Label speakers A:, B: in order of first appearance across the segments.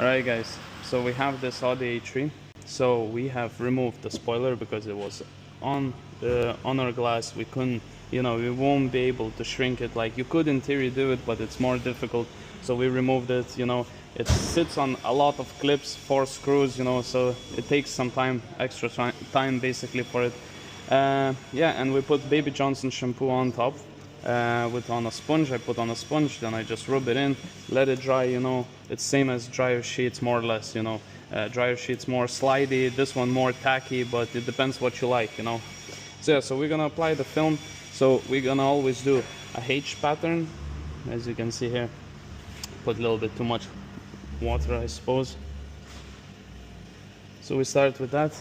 A: Alright guys, so we have this Audi A3. So we have removed the spoiler because it was on our glass. We couldn't, we won't be able to shrink it. Like you could in theory do it, but it's more difficult. So we removed it, it sits on a lot of clips, 4 screws, so it takes some time, extra time basically for it. Yeah, and we put Baby Johnson shampoo on top. On a sponge. I put on a sponge, then I just rub it in, let it dry. It's same as dryer sheets more or less. Dryer sheets more slidey, this one more tacky, but it depends what you like. So yeah, so we're gonna apply the film. So we're gonna always do a H pattern, as you can see here. Put a little bit too much water, I suppose. So we start with that.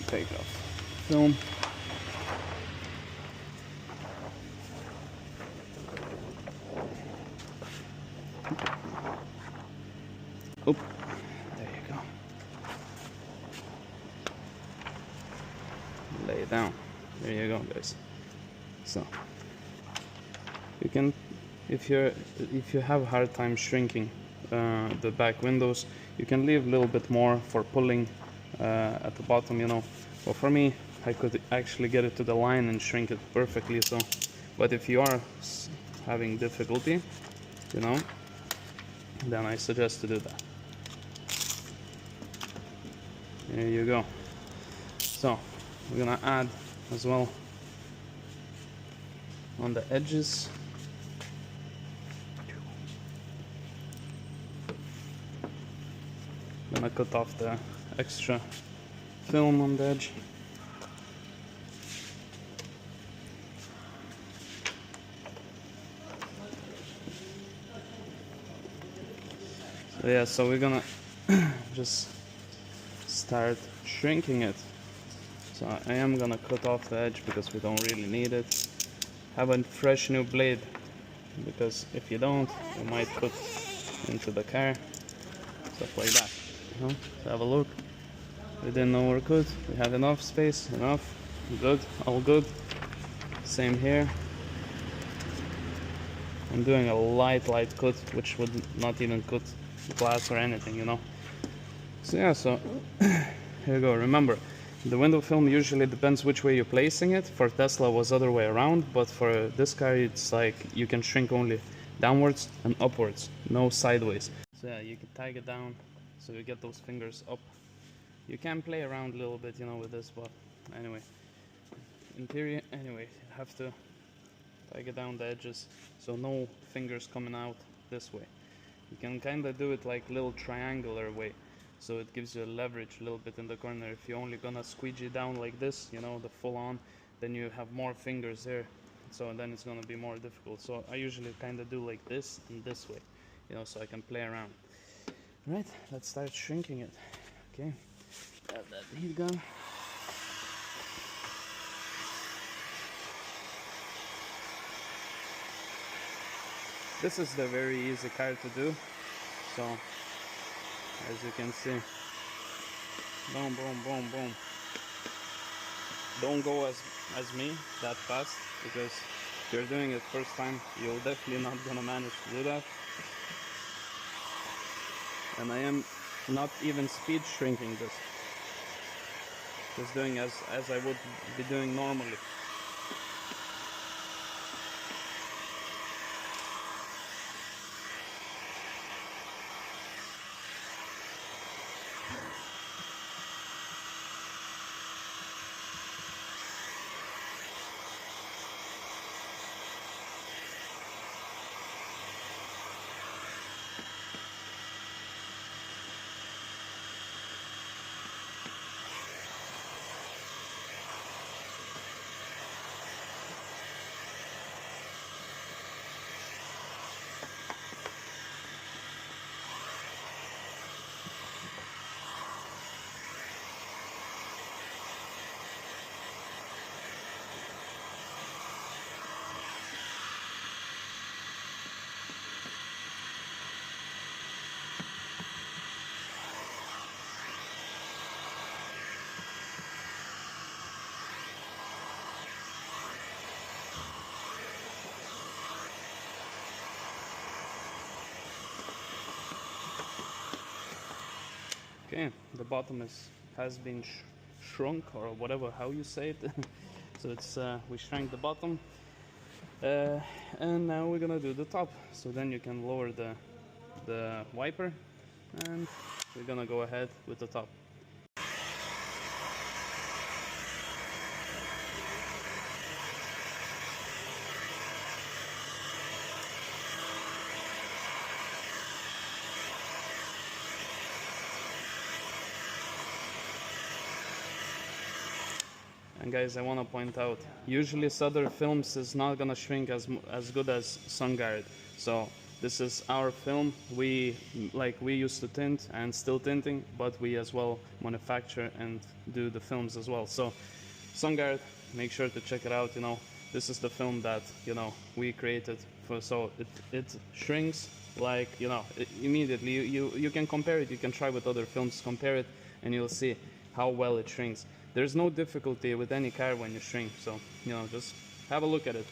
A: Take off film. Oop, there you go. Lay it down. There you go, guys. So you can, if you have a hard time shrinking the back windows, you can leave a little bit more for pulling at the bottom, But for me, I could actually get it to the line and shrink it perfectly. So, but if you are having difficulty, then I suggest to do that. There you go. So we're gonna add as well on the edges. Gonna cut off the extra film on the edge. So yeah, so we're gonna just start shrinking it. So I am gonna cut off the edge because we don't really need it. Have a fresh new blade, because if you don't, you might cut into the car, stuff like that. So have a look. We didn't know we're good. We have enough space, enough, good, all good. Same here. I'm doing a light cut, which would not even cut glass or anything, So yeah, so here you go. Remember, the window film usually depends which way you're placing it. For Tesla was other way around, but for this car it's like you can shrink only downwards and upwards, no sideways. So yeah, you can tag it down so you get those fingers up. You can play around a little bit, with this, but anyway, in theory, anyway, you have to tag it down the edges so no fingers coming out this way. You can kind of do it like little triangular way, so it gives you a leverage a little bit in the corner. If you're only gonna squeegee down like this, the full on, then you have more fingers there, so then it's gonna be more difficult. So I usually kind of do like this and this way, so I can play around. Right, let's start shrinking it. Okay, have that heat gun. This is the very easy car to do. So as you can see, boom, boom, boom, boom. Don't go as me that fast, because if you're doing it first time, you're definitely not gonna manage to do that. And I am not even speed shrinking this, just doing as I would be doing normally. Okay, the bottom has been shrunk, or whatever, how you say it. So it's we shrank the bottom, and now we're gonna do the top. So then you can lower the wiper, and we're gonna go ahead with the top. And guys, I want to point out, usually Sutter films is not gonna shrink as good as SunGuard. So this is our film. We used to tint and still tinting, but we as well manufacture and do the films as well. So SunGuard, make sure to check it out. You know, this is the film that, you know, we created for. So it shrinks like, you know, immediately. You can compare it. You can try with other films, compare it, and you'll see how well it shrinks. There's no difficulty with any car when you shrink, so, you know, just have a look at it.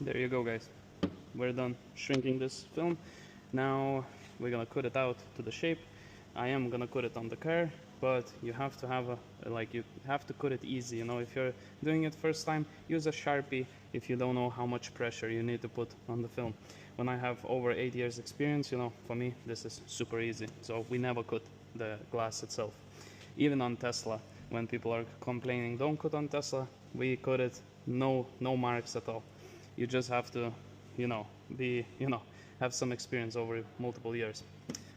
A: There you go, guys. We're done shrinking this film. Now we're gonna cut it out to the shape. I am gonna cut it on the car, but you have to have you have to cut it easy. You know, if you're doing it first time, use a Sharpie if you don't know how much pressure you need to put on the film. When I have over 8 years experience, you know, for me this is super easy. So we never cut the glass itself. Even on Tesla, when people are complaining don't cut on Tesla, we cut it, no marks at all. You just have to, you know, have some experience over multiple years.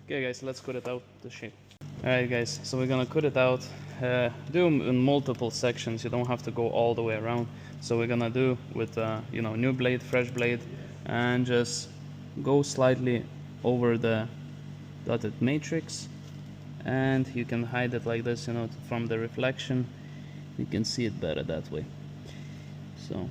A: Okay guys, let's cut it out to shape. Alright guys, so we're gonna cut it out, do them in multiple sections. You don't have to go all the way around. So we're gonna do with you know, new blade, fresh blade, and just go slightly over the dotted matrix, and you can hide it like this, you know, from the reflection. You can see it better that way. So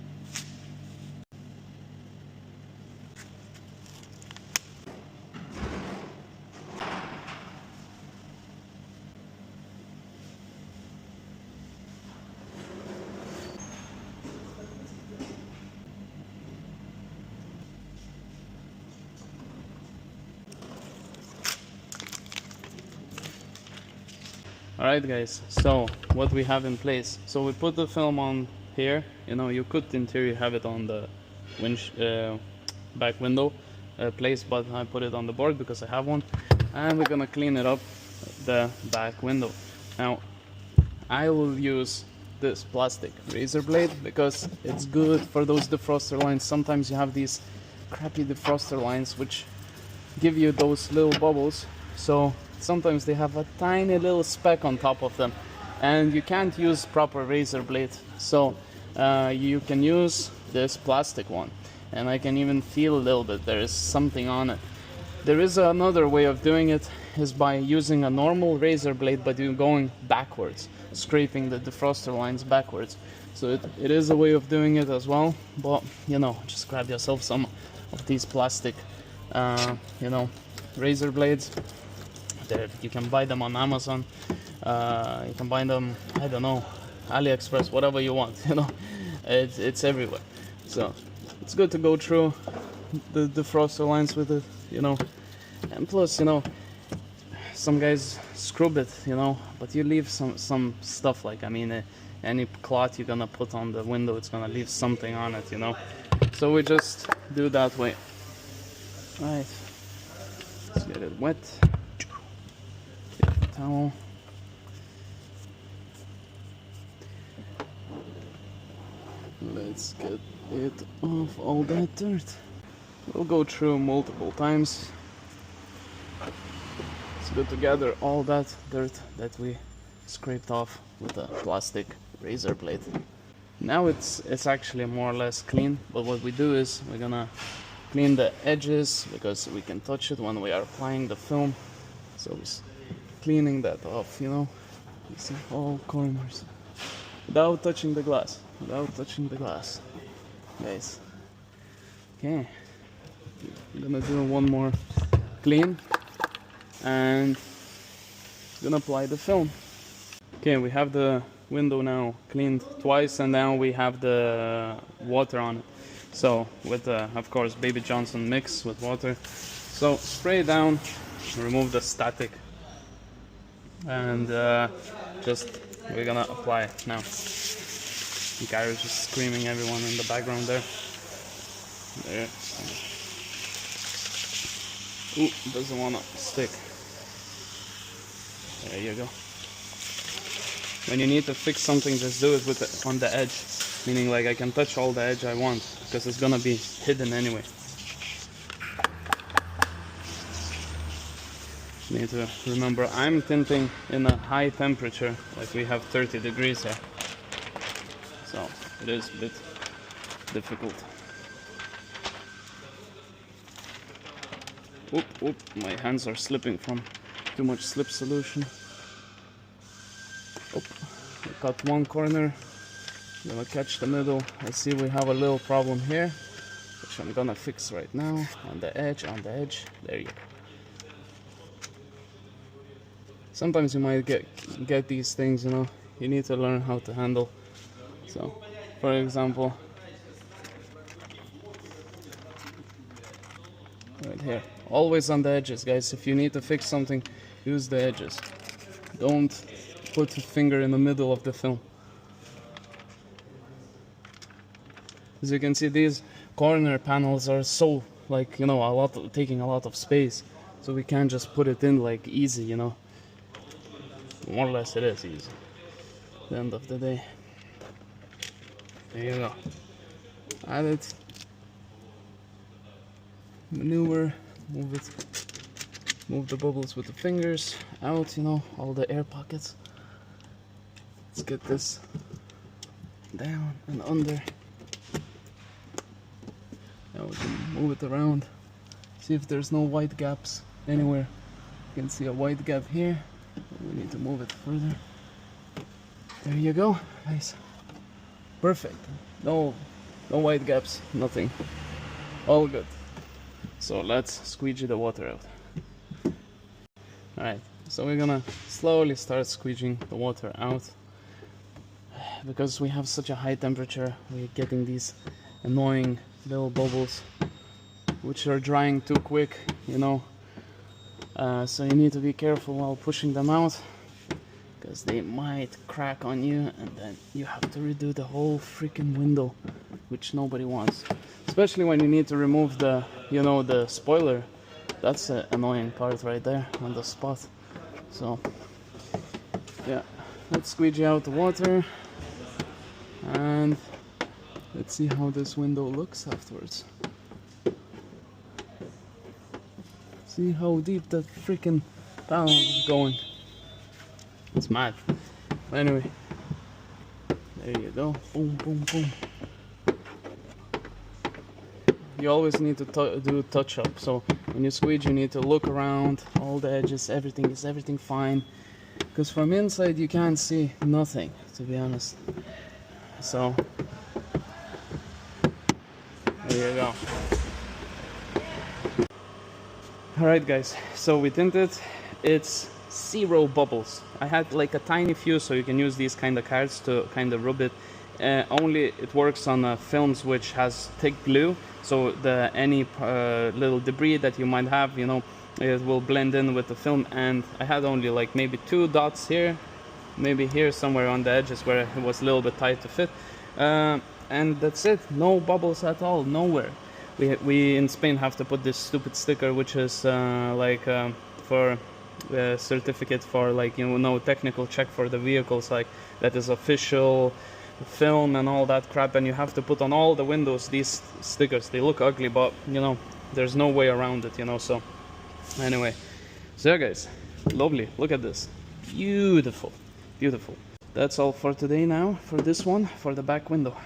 A: alright guys, so what we have in place. So we put the film on here. You know, you could in theory have it on the back window place, but I put it on the board because I have one. And we're gonna clean it up, the back window. Now I will use this plastic razor blade because it's good for those defroster lines. Sometimes you have these crappy defroster lines which give you those little bubbles. So sometimes they have a tiny little speck on top of them, and you can't use proper razor blade. So you can use this plastic one, and I can even feel a little bit there is something on it. There is another way of doing it, is by using a normal razor blade, but you're going backwards, scraping the defroster lines backwards. So it is a way of doing it as well, but you know, just grab yourself some of these plastic you know, razor blades. There, you can buy them on Amazon, you can buy them, I don't know, AliExpress, whatever you want, you know, it's everywhere. So it's good to go through the defroster lines with it, you know, and plus, you know, some guys scrub it, you know, but you leave some stuff, like, I mean, any cloth you're gonna put on the window, it's gonna leave something on it, you know, so we just do that way. Right. Let's get it wet. Get the towel. Let's get it off all that dirt. We'll go through multiple times. It's good to gather all that dirt that we scraped off with a plastic razor blade. Now it's actually more or less clean, but what we do is we're gonna clean the edges because we can touch it when we are applying the film. So we're cleaning that off, you know. You see all corners without touching the glass. Without touching the glass, guys. Okay, I'm gonna do one more clean and gonna apply the film. Okay, we have the window now cleaned twice, and now we have the water on it. So with of course Baby Johnson mix with water. So spray it down, remove the static, and just we're gonna apply it now. Gary is just screaming, everyone in the background there. There. Ooh, doesn't wanna stick. There you go. When you need to fix something, just do it with it on the edge. Meaning like I can touch all the edge I want, because it's gonna be hidden anyway. Need to remember, I'm tinting in a high temperature, like we have 30 degrees here. So it is a bit difficult. Oop, my hands are slipping from too much slip solution. Oop, we cut one corner. I'm gonna catch the middle. I see we have a little problem here, which I'm gonna fix right now. On the edge, there you go. Sometimes you might get these things, you know, you need to learn how to handle. So, for example, right here, always on the edges, guys. If you need to fix something, use the edges. Don't put a finger in the middle of the film. As you can see, these corner panels are so, like, you know, taking a lot of space. So we can't just put it in like easy, you know. More or less it is easy at the end of the day. There you go. Add it. Maneuver. Move it. Move the bubbles with the fingers out, you know, all the air pockets. Let's get this down and under. Now we can move it around. See if there's no white gaps anywhere. You can see a white gap here. We need to move it further. There you go, guys. Perfect. No white gaps, nothing. All good. So let's squeegee the water out. Alright, so we're gonna slowly start squeegeeing the water out. Because we have such a high temperature, we're getting these annoying little bubbles which are drying too quick, you know. So you need to be careful while pushing them out, because they might crack on you, and then you have to redo the whole freaking window, which nobody wants. Especially when you need to remove the, you know, the spoiler. That's an annoying part right there on the spot. So yeah, let's squeegee out the water, and let's see how this window looks afterwards. See how deep that freaking panel is going. It's mad. Anyway, there you go. Boom, boom, boom. You always need to do touch up. So when you squeegee, you need to look around all the edges. Is everything fine? Because from inside you can't see nothing, to be honest. So there you go. Alright guys, so we tinted. It's 0 bubbles. I had like a tiny few, so you can use these kind of cards to kind of rub it. Only it works on films which has thick glue, so any little debris that you might have, you know, it will blend in with the film. And I had only like maybe 2 dots here, maybe here somewhere on the edges where it was a little bit tight to fit, and that's it. No bubbles at all, nowhere. we in Spain have to put this stupid sticker, which is for certificate for, like, you know, technical check for the vehicles, like that is official film and all that crap, and you have to put on all the windows these stickers. They look ugly, but you know, there's no way around it, you know. So anyway, so yeah guys, lovely, look at this, beautiful, beautiful. That's all for today now, for this one, for the back window.